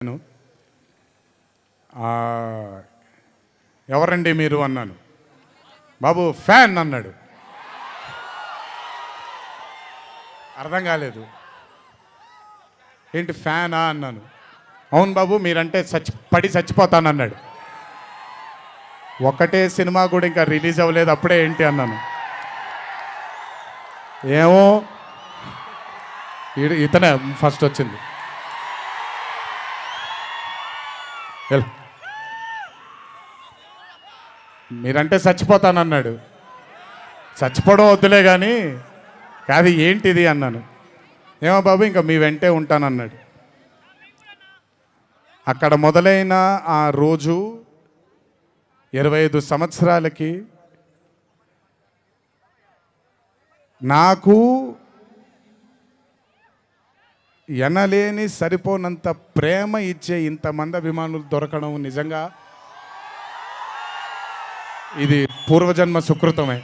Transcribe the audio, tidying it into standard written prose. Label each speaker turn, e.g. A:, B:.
A: నేను ఎవరండి మీరు అన్నాను. బాబు ఫ్యాన్ అన్నాడు. అర్థం కాలేదు. ఏంటి ఫ్యానా అన్నాను. అవును బాబు మీరంటే పడి చచ్చిపోతానన్నాడు. ఒకటే సినిమా కూడా ఇంకా రిలీజ్ అవ్వలేదు, అప్పుడే ఏంటి అన్నాను. ఏమో ఇతనే ఫస్ట్ వచ్చింది. మీరంటే చచ్చిపోతానన్నాడు. చచ్చిపోవడం వద్దులే కానీ కాదు ఏంటిది అన్నాను. ఏమో బాబు ఇంకా మీ వెంటే ఉంటానన్నాడు. అక్కడ మొదలైన ఆ రోజు 25 సంవత్సరాలకి నాకు ఎనలేని సరిపోనంత ప్రేమ ఇచ్చే ఇంతమంది అభిమానులు దొరకడం నిజంగా ఇది పూర్వజన్మ సుకృతమే.